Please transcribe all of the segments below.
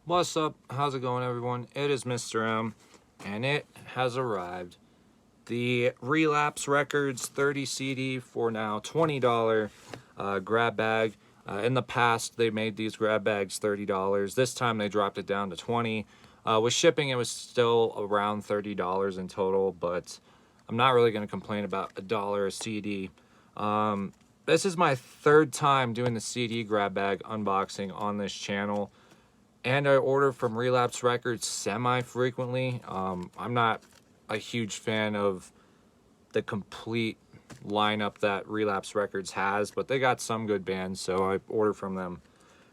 What's up? How's it going, everyone? It is Mr. M, and it has arrived. The Relapse Records 30 CD for now $20 grab bag. In the past, they made these grab bags $30. This time, they dropped it down to $20. With shipping, it was still around $30 in total, but I'm not really going to complain about $1 a CD. This is my third time doing the CD grab bag unboxing on this channel. And I order from Relapse Records semi-frequently. I'm not a huge fan of the complete lineup that Relapse Records has, but they got some good bands, so I order from them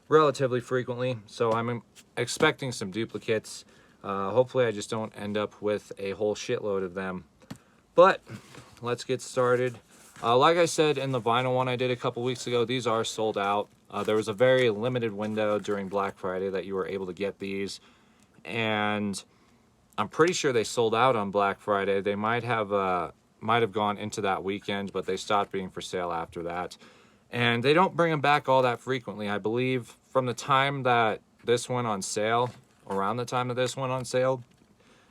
relatively frequently. So I'm expecting some duplicates. Hopefully I just don't end up with a whole shitload of them. But let's get started. Like I said in the vinyl one I did a couple weeks ago, these are sold out. There was a very limited window during Black Friday that you were able to get these, and I'm pretty sure they sold out on Black Friday. They might have gone into that weekend, but they stopped being for sale after that. And they don't bring them back all that frequently. I believe from the time that this went on sale, around the time that this went on sale,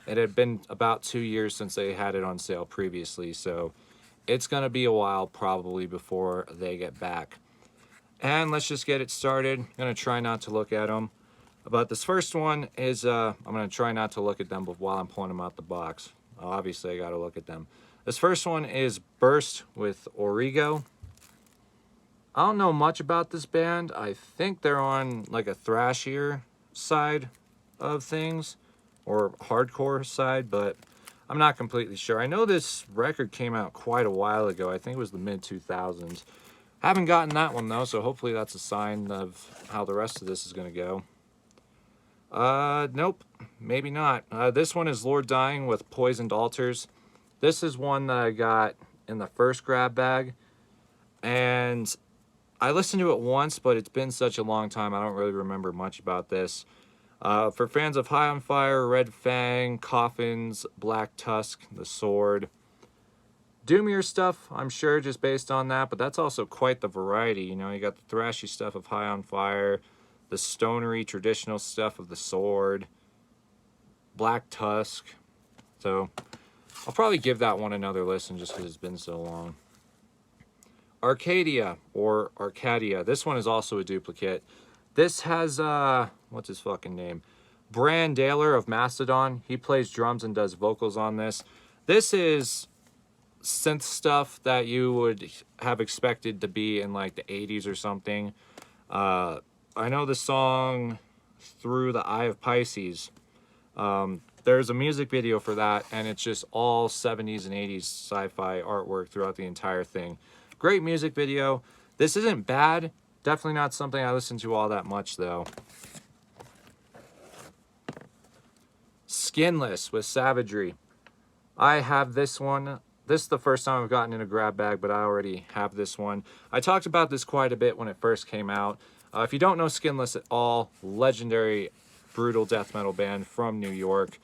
it had been about 2 years since they had it on sale previously. So it's going to be a while probably before they get back. And let's just get it started. I'm going to try not to look at them. But this first one is, I'm going to try not to look at them while I'm pulling them out the box. Obviously, I got to look at them. This first one is Burst with Origo. I don't know much about this band. I think they're on like a thrashier side of things, or hardcore side, but I'm not completely sure. I know this record came out quite a while ago. I think it was the mid-2000s. Haven't gotten that one though, so hopefully that's a sign of how the rest of this is going to go. Nope, maybe not. This one is Lord Dying with Poisoned Altars. This is one that I got in the first grab bag, and I listened to it once, but it's been such a long time, I don't really remember much about this. For fans of High on Fire, Red Fang, Coffins, Black Tusk, The Sword, doomier stuff, I'm sure, just based on that, but that's also quite the variety. You know, you got the thrashy stuff of High on Fire, the stonery traditional stuff of The Sword, Black Tusk. So I'll probably give that one another listen just because it's been so long. Arcadia, or Arcadia. This one is also a duplicate. This has, what's his fucking name? Bran Daler of Mastodon. He plays drums and does vocals on this. This is synth stuff that you would have expected to be in like the 80s or something. I know the song Through the Eye of Pisces. There's a music video for that, and it's just all 70s and 80s sci-fi artwork throughout the entire thing. Great music video. This isn't bad. Definitely not something I listen to all that much, though. Skinless with Savagery. I have this one. This is the first time I've gotten in a grab bag, but I already have this one. I talked about this quite a bit when it first came out. If you don't know Skinless at all, legendary brutal death metal band from New York.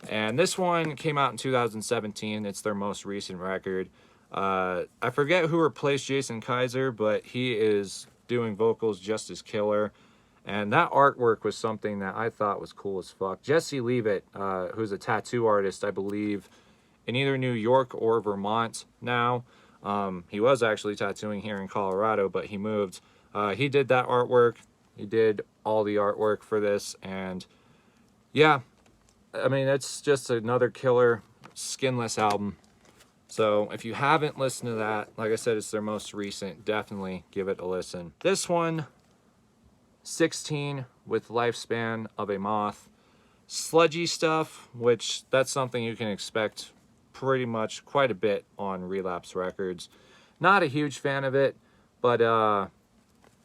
And this one came out in 2017. It's their most recent record. I forget who replaced Jason Kaiser, but he is doing vocals just as killer. And that artwork was something that I thought was cool as fuck. Jesse Leavitt, who's a tattoo artist, I believe, in either New York or Vermont now. He was actually tattooing here in Colorado, but he moved. He did that artwork. He did all the artwork for this, and yeah, I mean, it's just another killer Skinless album. So if you haven't listened to that, like I said, it's their most recent. Definitely give it a listen. This one, 16 with Lifespan of a Moth. Sludgy stuff, which that's something you can expect pretty much quite a bit on Relapse Records. Not a huge fan of it, but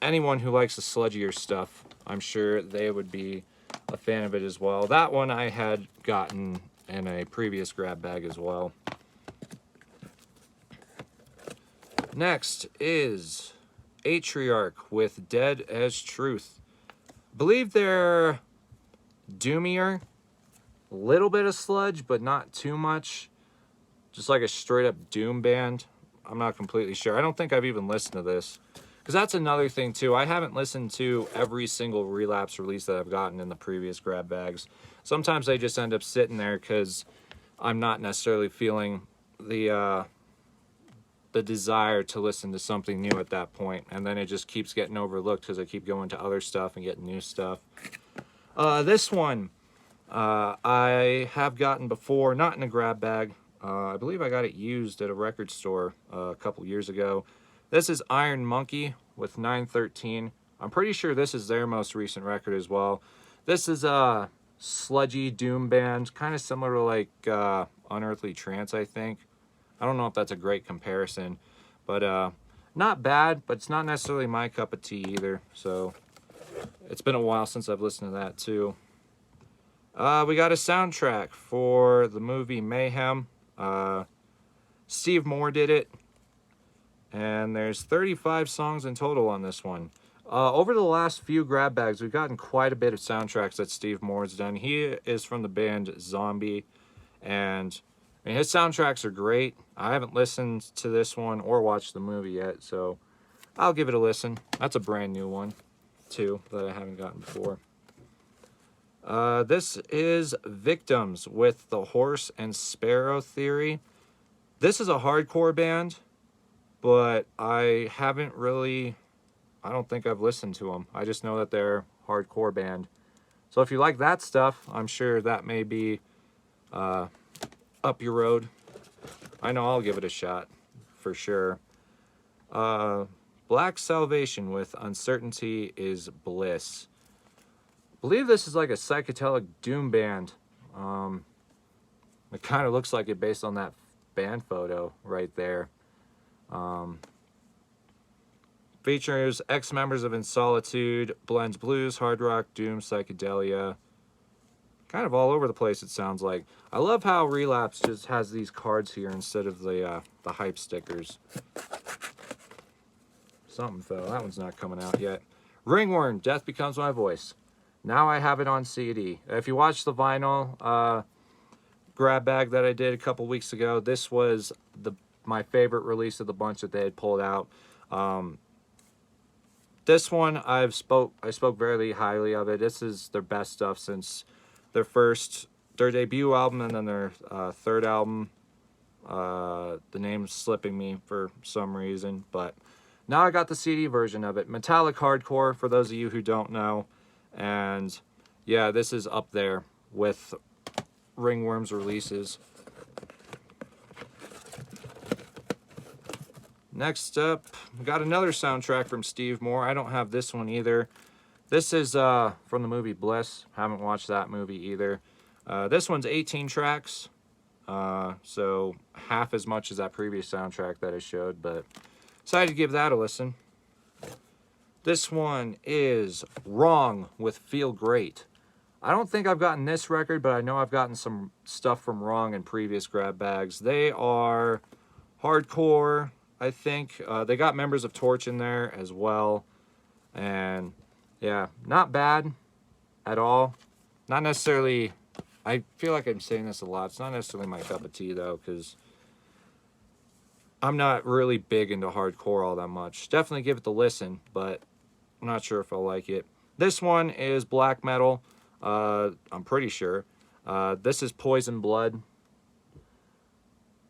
anyone who likes the sludgier stuff, I'm sure they would be a fan of it as well. That one I had gotten in a previous grab bag as well. Next is Atriarch with Dead as Truth. I believe they're doomier. A little bit of sludge, but not too much. Just like a straight up doom band. I'm not completely sure. I don't think I've even listened to this. Because that's another thing too. I haven't listened to every single Relapse release that I've gotten in the previous grab bags. Sometimes they just end up sitting there because I'm not necessarily feeling the desire to listen to something new at that point, and then it just keeps getting overlooked because I keep going to other stuff and getting new stuff. This one I have gotten before, not in a grab bag. I believe I got it used at a record store a couple years ago. This is Iron Monkey with 913. I'm pretty sure this is their most recent record as well. This is a sludgy doom band, kind of similar to like Unearthly Trance, I think. I don't know if that's a great comparison, but not bad, but it's not necessarily my cup of tea either. So it's been a while since I've listened to that too. We got a soundtrack for the movie Mayhem. Steve Moore did it. And there's 35 songs in total on this one. Over the last few grab bags, we've gotten quite a bit of soundtracks that Steve Moore's done. He is from the band Zombie, and I mean, his soundtracks are great. I haven't listened to this one or watched the movie yet, so I'll give it a listen. That's a brand new one, too, that I haven't gotten before. This is Victims with the Horse and Sparrow Theory. This is a hardcore band, but I don't think I've listened to them. I just know that they're a hardcore band. So if you like that stuff, I'm sure that may be up your road. I know I'll give it a shot for sure. Black Salvation with Uncertainty is Bliss. I believe this is like a psychedelic doom band. It kind of looks like it based on that band photo right there. Features ex-members of In Solitude, blends blues, hard rock, doom, psychedelia. Kind of all over the place, it sounds like. I love how Relapse just has these cards here instead of the hype stickers. Something fell. That one's not coming out yet. Ringworm, Death Becomes My Voice. Now I have it on CD. If you watch the vinyl grab bag that I did a couple weeks ago, this was my favorite release of the bunch that they had pulled out. This one I spoke very highly of it. This is their best stuff since their debut album and then their third album. The name's slipping me for some reason, but now I got the CD version of it. Metallic hardcore, for those of you who don't know. And yeah, this is up there with Ringworm's releases. Next up, we got another soundtrack from Steve Moore. I don't have this one either. This is from the movie Bliss. Haven't watched that movie either. This one's 18 tracks, so half as much as that previous soundtrack that I showed, but decided to give that a listen. This one is Wrong with Feel Great. I don't think I've gotten this record, but I know I've gotten some stuff from Wrong in previous grab bags. They are hardcore, I think. They got members of Torch in there as well. And yeah, not bad at all. Not necessarily, I feel like I'm saying this a lot. It's not necessarily my cup of tea though, because I'm not really big into hardcore all that much. Definitely give it the listen, but I'm not sure if I'll like it. This one is black metal. I'm pretty sure. This is Poison Blood.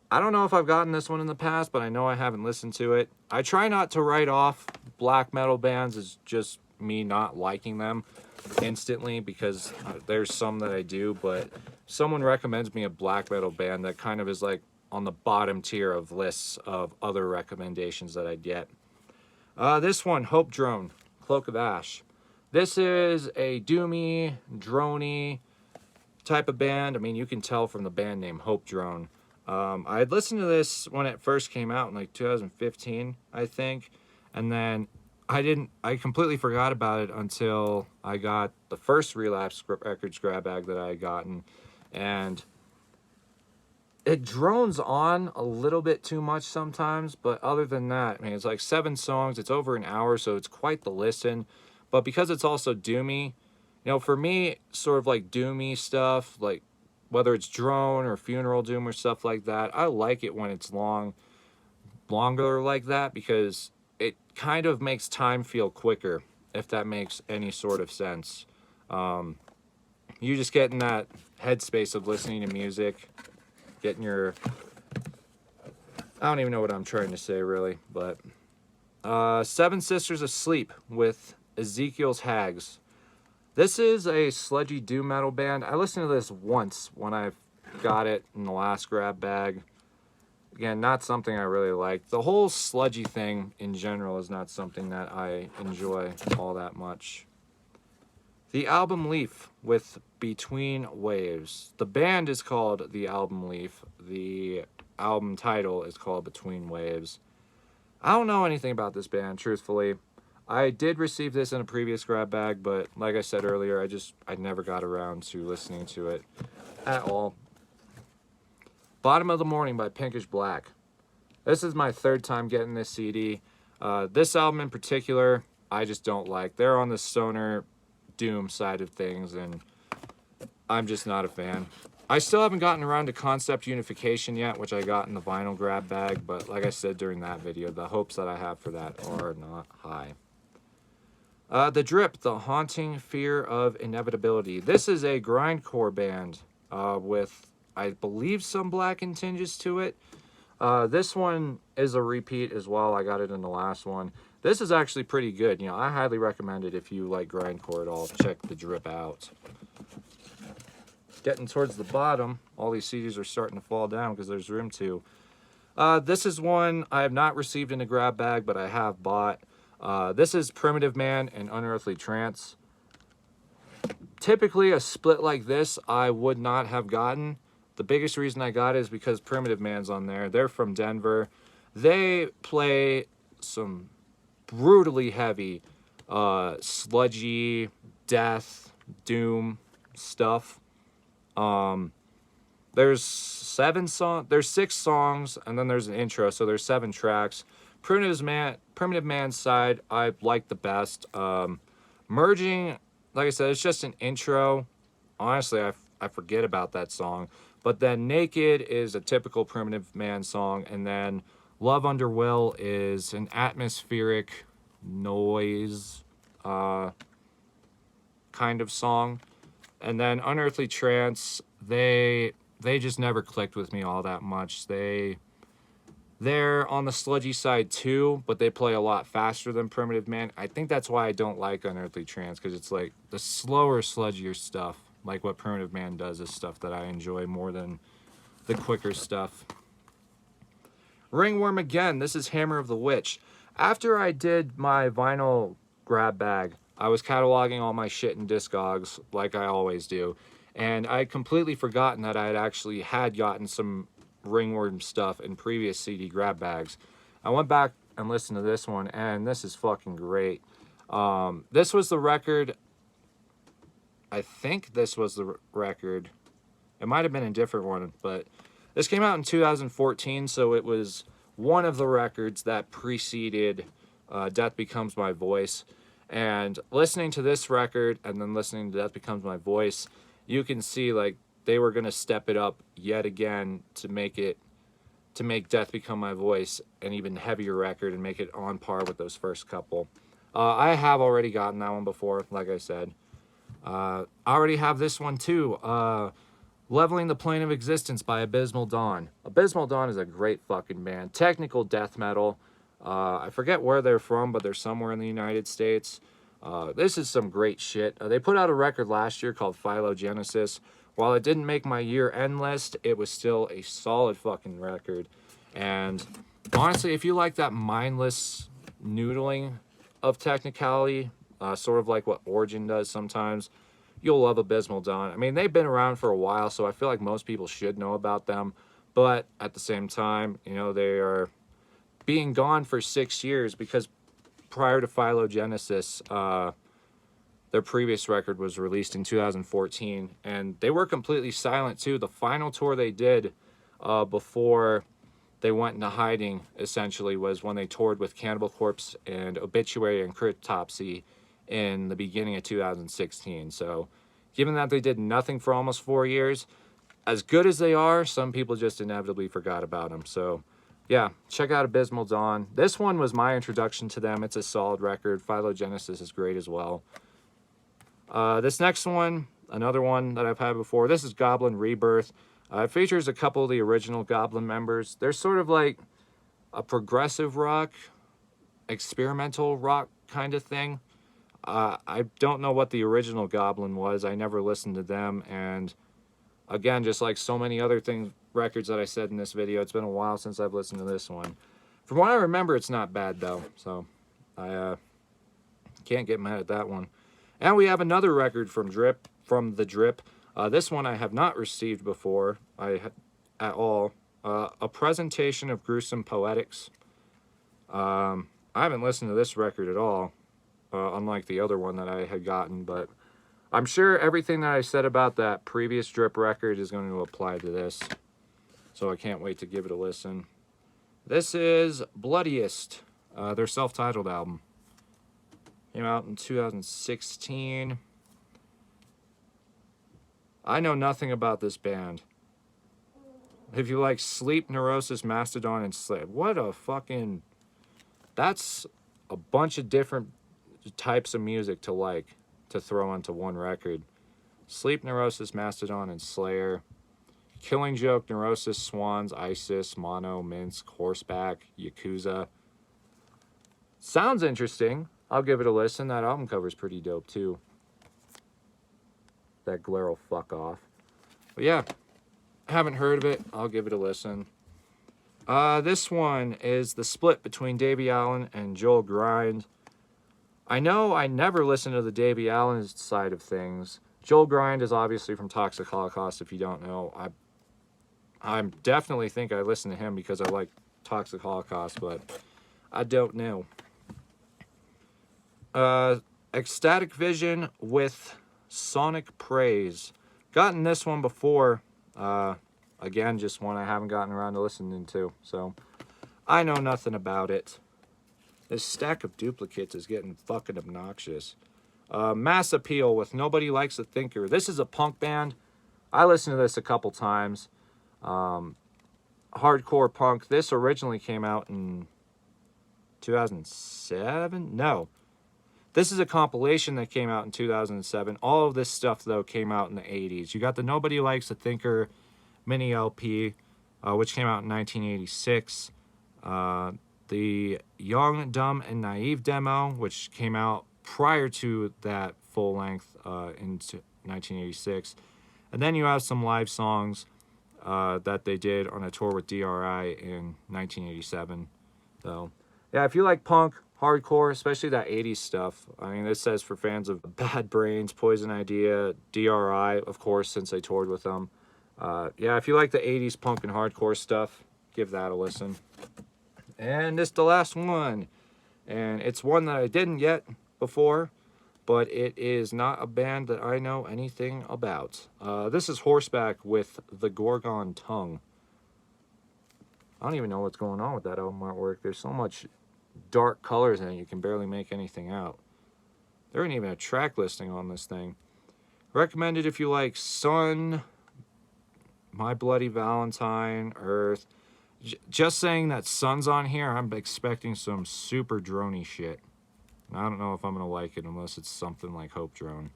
I don't know if I've gotten this one in the past, but I know I haven't listened to it. I try not to write off black metal bands as just me not liking them instantly, because there's some that I do, but someone recommends me a black metal band that kind of is like on the bottom tier of lists of other recommendations that I get. This one, Hope Drone, Cloak of Ash. This is a doomy, droney type of band. I mean, you can tell from the band name, Hope Drone. I had listened to this when it first came out in like 2015, I think. And then I completely forgot about it until I got the first Relapse Records grab bag that I had gotten. And it drones on a little bit too much sometimes, but other than that, I mean, it's like 7 songs. It's over an hour, so it's quite the listen. But because it's also doomy, you know, for me, sort of like doomy stuff, like whether it's drone or funeral doom or stuff like that, I like it when it's longer like that, because it kind of makes time feel quicker, if that makes any sort of sense. You just get in that headspace of listening to music, getting your... I don't even know what I'm trying to say, really, but... Seven Sisters of Sleep with Ezekiel's Hags. This is a sludgy doom metal band. I listened to this once when I got it in the last grab bag. Again, not something I really like. The whole sludgy thing in general is not something that I enjoy all that much. The Album Leaf with Between Waves. The band is called The Album Leaf. The album title is called Between Waves. I don't know anything about this band, truthfully. I did receive this in a previous grab bag, but like I said earlier, I never got around to listening to it at all. Bottom of the Morning by Pinkish Black. This is my third time getting this CD. This album in particular, I just don't like. They're on the stoner doom side of things, and I'm just not a fan. I still haven't gotten around to Concept Unification yet, which I got in the vinyl grab bag, but like I said during that video, the hopes that I have for that are not high. The Drip, The Haunting Fear of Inevitability. This is a grindcore band with, I believe, some blackened tinges to it. This one is a repeat as well. I got it in the last one. This is actually pretty good. You know, I highly recommend it if you like grindcore at all. Check The Drip out. Getting towards the bottom, all these CDs are starting to fall down because there's room to. This is one I have not received in a grab bag, but I have bought. This is Primitive Man and Unearthly Trance. Typically, a split like this, I would not have gotten. The biggest reason I got it is because Primitive Man's on there. They're from Denver. They play some brutally heavy, sludgy, death, doom stuff. There's 6 songs, and then there's an intro, so there's 7 tracks. Primitive Man's side, I like the best. Merging, like I said, it's just an intro. Honestly, I forget about that song. But then Naked is a typical Primitive Man song, and then Love Under Will is an atmospheric noise kind of song. And then Unearthly Trance, they just never clicked with me all that much. They're on the sludgy side too, but they play a lot faster than Primitive Man. I think that's why I don't like Unearthly Trance, because it's like the slower, sludgier stuff, like what Primitive Man does, is stuff that I enjoy more than the quicker stuff. Ringworm again. This is Hammer of the Witch. After I did my vinyl grab bag, I was cataloging all my shit in Discogs, like I always do, and I had completely forgotten that I had gotten some Ringworm stuff in previous CD grab bags. I went back and listened to this one, and this is fucking great. This was the record. I think this was the record. It might have been a different one, but this came out in 2014, so it was one of the records that preceded Death Becomes My Voice. And listening to this record and then listening to Death Becomes My Voice, you can see like they were going to step it up yet again to make Death Become My Voice an even heavier record and make it on par with those first couple. I have already gotten that one before, like I said. I already have this one too. Leveling the Plane of Existence by Abysmal Dawn. Abysmal Dawn is a great fucking band. Technical death metal. I forget where they're from, but they're somewhere in the United States. This is some great shit. They put out a record last year called Phylogenesis. While it didn't make my year-end list, it was still a solid fucking record. And honestly, if you like that mindless noodling of technicality, sort of like what Origin does sometimes, you'll love Abysmal Dawn. I mean, they've been around for a while, so I feel like most people should know about them. But at the same time, you know, they are being gone for 6 years because prior to Phylogenesis, their previous record was released in 2014, and they were completely silent too. The final tour they did before they went into hiding, essentially, was when they toured with Cannibal Corpse and Obituary and Cryptopsy in the beginning of 2016. So given that they did nothing for almost 4 years, as good as they are, some people just inevitably forgot about them. So yeah, check out Abysmal Dawn. This one was my introduction to them. It's a solid record. Phylogenesis is great as well. This next one, another one that I've had before, this is Goblin Rebirth. It features a couple of the original Goblin members. They're sort of like a progressive rock, experimental rock kind of thing. I don't know what the original Goblin was. I never listened to them. And again, just like so many other records that I said in this video, it's been a while since I've listened to this one. From what I remember, it's not bad though. So I can't get mad at that one. And we have another record from the Drip. This one I have not received before at all. A Presentation of Gruesome Poetics. I haven't listened to this record at all, unlike the other one that I had gotten, but I'm sure everything that I said about that previous Drip record is going to apply to this. So I can't wait to give it a listen. This is Bloodiest, their self-titled album. Came out in 2016. I know nothing about this band. If you like Sleep, Neurosis, Mastodon, and Slave, what a fucking... That's a bunch of different types of music to throw onto one record. Sleep, Neurosis, Mastodon, and Slayer. Killing Joke, Neurosis, Swans, Isis, Mono, Minsk, Horseback, Yakuza. Sounds interesting. I'll give it a listen. That album cover's pretty dope, too. That glare will fuck off. But yeah, haven't heard of it. I'll give it a listen. This one is the split between Davey Allen and Joel Grind. I know I never listened to the Davey Allen side of things. Joel Grind is obviously from Toxic Holocaust, if you don't know. I definitely think I listen to him because I like Toxic Holocaust, but I don't know. Ecstatic Vision with Sonic Praise. Gotten this one before. Again, just one I haven't gotten around to listening to, so I know nothing about it. This stack of duplicates is getting fucking obnoxious. Mass Appeal with Nobody Likes a Thinker. This is a punk band. I listened to this a couple times. Hardcore punk. This originally came out in 2007? No. This is a compilation that came out in 2007. All of this stuff, though, came out in the 80s. You got the Nobody Likes a Thinker mini LP, which came out in 1986. The Young, Dumb, and Naive demo, which came out prior to that full length in 1986. And then you have some live songs that they did on a tour with DRI in 1987. So, yeah, if you like punk, hardcore, especially that 80s stuff. I mean, this says for fans of Bad Brains, Poison Idea, DRI, of course, since they toured with them. Yeah, if you like the 80s punk and hardcore stuff, give that a listen. And this is the last one. And it's one that I didn't get before, but it is not a band that I know anything about. This is Horseback with The Gorgon Tongue. I don't even know what's going on with that album artwork. There's so much dark colors in it, you can barely make anything out. There ain't even a track listing on this thing. Recommended if you like Sun, My Bloody Valentine, Earth. Just saying that Sun's on here, I'm expecting some super droney shit. I don't know if I'm going to like it unless it's something like Hope Drone.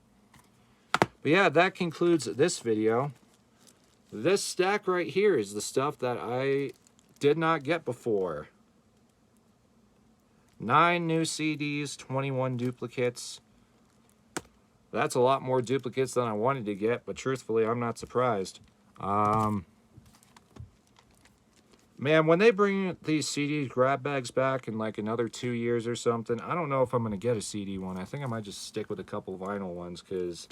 But yeah, that concludes this video. This stack right here is the stuff that I did not get before. 9 new CDs, 21 duplicates. That's a lot more duplicates than I wanted to get, but truthfully, I'm not surprised. Man, when they bring these CD grab bags back in like another 2 years or something, I don't know if I'm going to get a CD one. I think I might just stick with a couple vinyl ones because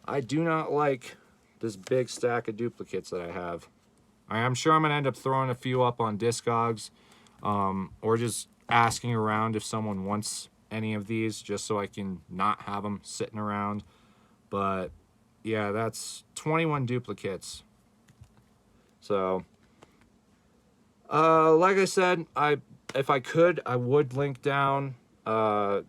I do not like this big stack of duplicates that I have. I'm sure I'm going to end up throwing a few up on Discogs, or just asking around if someone wants any of these just so I can not have them sitting around. But yeah, that's 21 duplicates. So like I said, if I could, I would link down the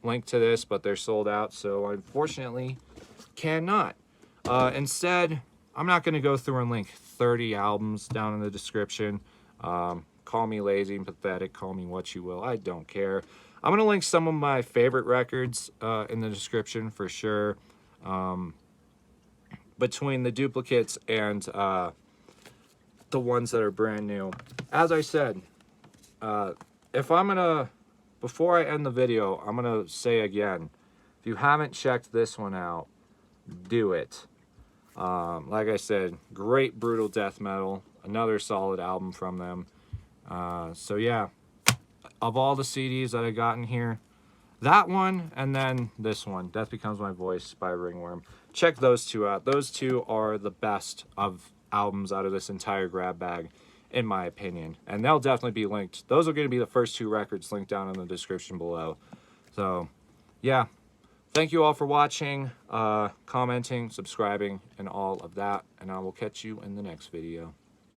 link to this, but they're sold out, so unfortunately cannot. Instead, I'm not going to go through and link 30 albums down in the description. Call me lazy and pathetic, call me what you will, I don't care. I'm going to link some of my favorite records in the description for sure. Between the duplicates and the ones that are brand new. As I said, if I'm gonna, before I end the video, I'm gonna say again, if you haven't checked this one out, do it. Like I said, great brutal death metal, another solid album from them. So yeah, of all the CDs that I got in here, that one and then this one, Death Becomes My Voice by Ringworm. Check those two out. Those two are the best of albums out of this entire grab bag, in my opinion. And they'll definitely be linked. Those are going to be the first two records linked down in the description below. So, yeah. Thank you all for watching, commenting, subscribing, and all of that. And I will catch you in the next video.